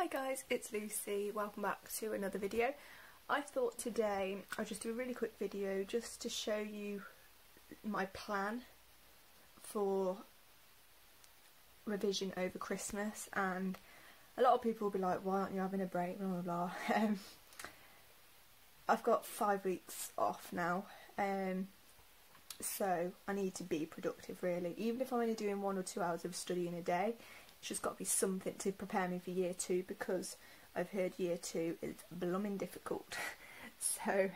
Hi guys, it's Lucy. Welcome back to another video. I thought today I'll just do a really quick video just to show you my plan for revision over Christmas, and a lot of people will be like, why aren't you having a break, blah blah blah. I've got 5 weeks off now, so I need to be productive really. Even if I'm only doing 1 or 2 hours of studying a day, it's just got to be something to prepare me for year 2, because I've heard year 2 is blooming difficult. So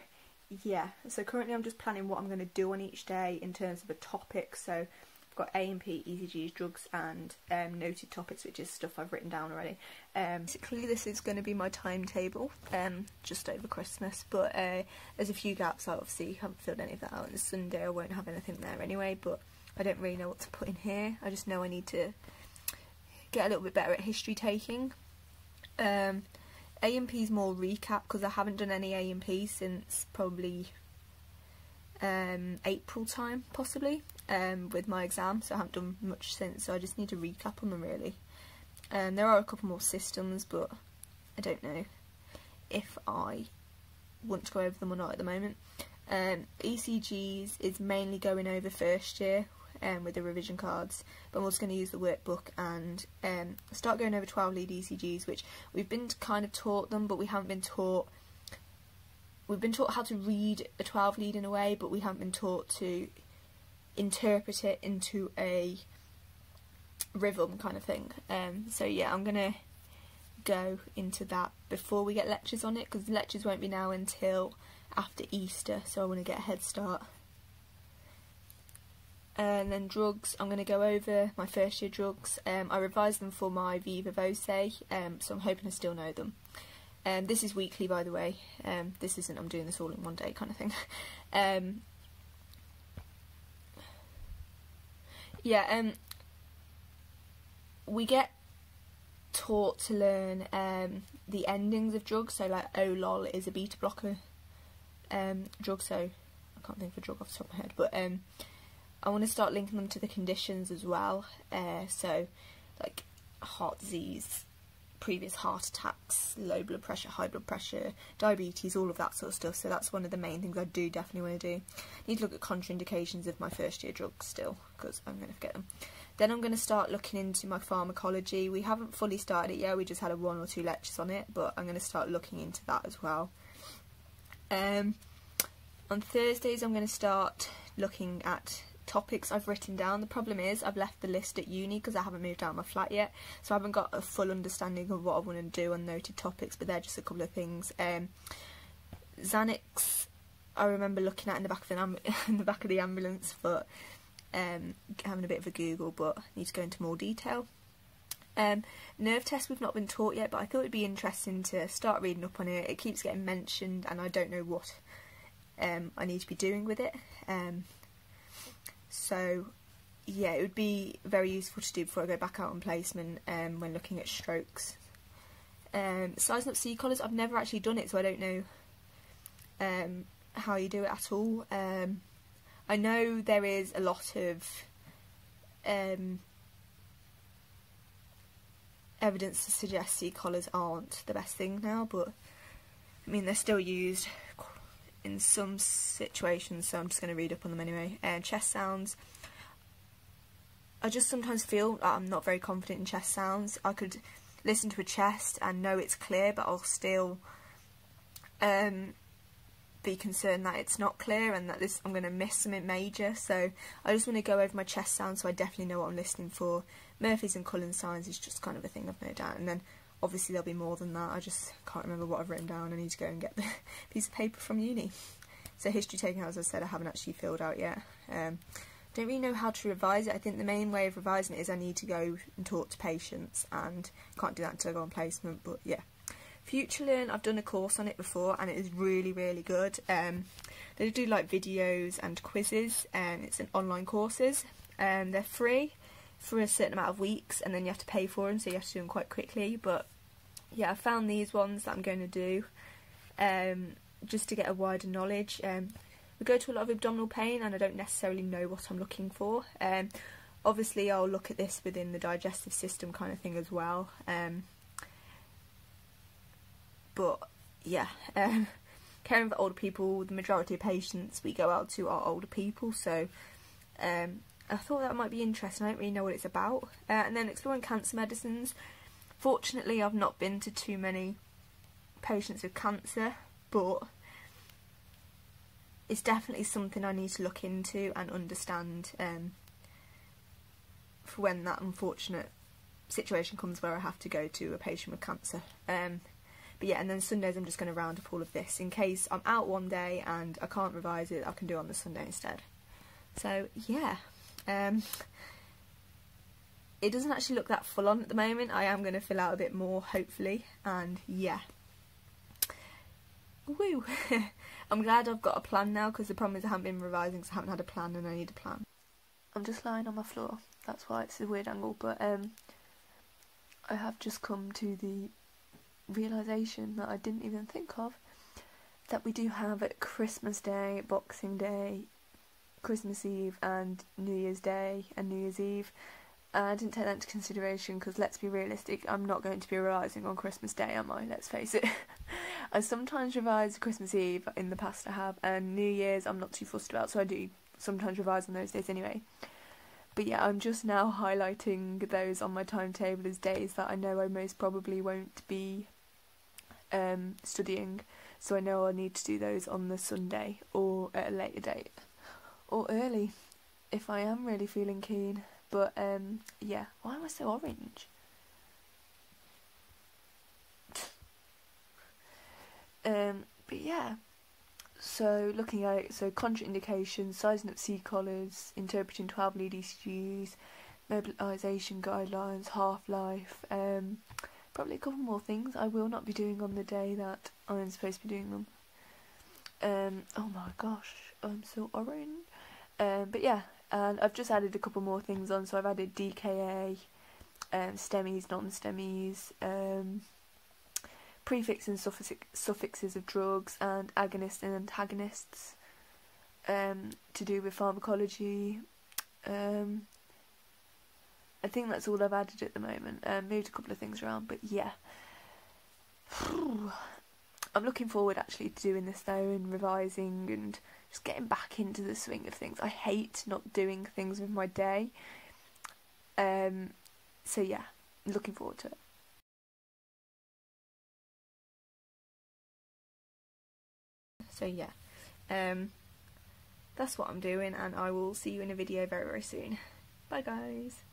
yeah, so currently I'm just planning what I'm going to do on each day in terms of a topic. So I've got A&P, ECGs, drugs and noted topics, which is stuff I've written down already. Basically this is going to be my timetable just over Christmas, but there's a few gaps. I obviously haven't filled any of that out, and Sunday I won't have anything there anyway, but I don't really know what to put in here. I just know I need to get a little bit better at history taking. A&P is more recap, because I haven't done any A&P since probably April time possibly, with my exam, so I haven't done much since, so I just need to recap on them really. There are a couple more systems, but I don't know if I want to go over them or not at the moment. ECGs is mainly going over first year with the revision cards, but I'm also going to use the workbook and start going over 12 lead ECGs, which we've been kind of taught them, but we haven't been taught. We've been taught how to read a 12 lead in a way, but we haven't been taught to interpret it into a rhythm kind of thing. So yeah, I'm going to go into that before we get lectures on it, because the lectures won't be now until after Easter, so I want to get a head start. And then drugs, I'm going to go over my first year drugs. I revised them for my Viva Voce, so I'm hoping I still know them. This is weekly, by the way. This isn't I'm doing this all in one day kind of thing. We get taught to learn the endings of drugs, so like OLOL is a beta blocker drug, so I can't think of a drug off the top of my head, but I want to start linking them to the conditions as well, so like heart disease, previous heart attacks, low blood pressure, high blood pressure, diabetes, all of that sort of stuff. So that's one of the main things I do definitely want to do. Need to look at contraindications of my first year drugs still, because I'm going to forget them. Then I'm going to start looking into my pharmacology. We haven't fully started it yet, we just had 1 or 2 lectures on it, but I'm going to start looking into that as well. On Thursdays I'm going to start looking at topics I've written down. The problem is I've left the list at uni because I haven't moved out of my flat yet, so I haven't got a full understanding of what I want to do on noted topics, but they're just a couple of things. Xanax, I remember looking at in the back of the ambulance, but having a bit of a Google, but I need to go into more detail. Nerve test we've not been taught yet, but I thought it'd be interesting to start reading up on it. It keeps getting mentioned and I don't know what I need to be doing with it. So yeah, it would be very useful to do before I go back out on placement when looking at strokes. Sizing up C-collars, I've never actually done it, so I don't know how you do it at all. I know there is a lot of evidence to suggest C-collars aren't the best thing now, but I mean they're still used in some situations, so I'm just going to read up on them anyway. Chest sounds, I just sometimes feel I'm not very confident in chest sounds. I could listen to a chest and know it's clear, but I'll still be concerned that it's not clear and that I'm going to miss something major. So I just want to go over my chest sounds so I definitely know what I'm listening for. Murphy's and Cullen signs is just kind of a thing I've noted down, and then obviously there'll be more than that. I just can't remember what I've written down. I need to go and get the piece of paper from uni. So history taking, as I said, I haven't actually filled out yet. Don't really know how to revise it. I think the main way of revising it is I need to go and talk to patients, and can't do that until I go on placement, but yeah. FutureLearn, I've done a course on it before and it is really, really good. They do like videos and quizzes, and it's an online courses. They're free for a certain amount of weeks, and then you have to pay for them, so you have to do them quite quickly. But yeah, I found these ones that I'm going to do just to get a wider knowledge. We go to a lot of abdominal pain and I don't necessarily know what I'm looking for. Obviously I'll look at this within the digestive system kind of thing as well. But yeah, caring for older people, the majority of patients we go out to are older people, so I thought that might be interesting. I don't really know what it's about. And then exploring cancer medicines. Fortunately, I've not been to too many patients with cancer, but it's definitely something I need to look into and understand for when that unfortunate situation comes where I have to go to a patient with cancer. But yeah, and then Sundays I'm just going to round up all of this in case I'm out one day and I can't revise it. I can do it on the Sunday instead. So yeah, it doesn't actually look that full on at the moment. I am going to fill out a bit more, hopefully, and yeah. Woo! I'm glad I've got a plan now, because the problem is I haven't been revising because I haven't had a plan and I need a plan. I'm just lying on my floor, that's why it's a weird angle, but I have just come to the realisation that I didn't even think of, that we do have Christmas Day, Boxing Day, Christmas Eve and New Year's Day and New Year's Eve. I didn't take that into consideration because, let's be realistic, I'm not going to be revising on Christmas Day, am I? Let's face it. I sometimes revise Christmas Eve, in the past I have, and New Year's I'm not too fussed about, so I do sometimes revise on those days anyway. But yeah, I'm just now highlighting those on my timetable as days that I know I most probably won't be studying, so I know I need to do those on the Sunday or at a later date, or early if I am really feeling keen. But yeah, why am I so orange? But yeah, so looking at it, so contraindications, sizing up C collars, interpreting 12 lead ECGs, mobilisation guidelines, half-life, probably a couple more things I will not be doing on the day that I'm supposed to be doing them. Oh my gosh, I'm so orange. But yeah, and I've just added a couple more things on, so I've added DKA, STEMIs, non-STEMIs, prefix and suffixes of drugs, and agonists and antagonists, to do with pharmacology. I think that's all I've added at the moment. Moved a couple of things around, but yeah. I'm looking forward actually to doing this though, and revising and just getting back into the swing of things. I hate not doing things with my day. So yeah, looking forward to it. So yeah, that's what I'm doing, and I will see you in a video very, very soon. Bye guys.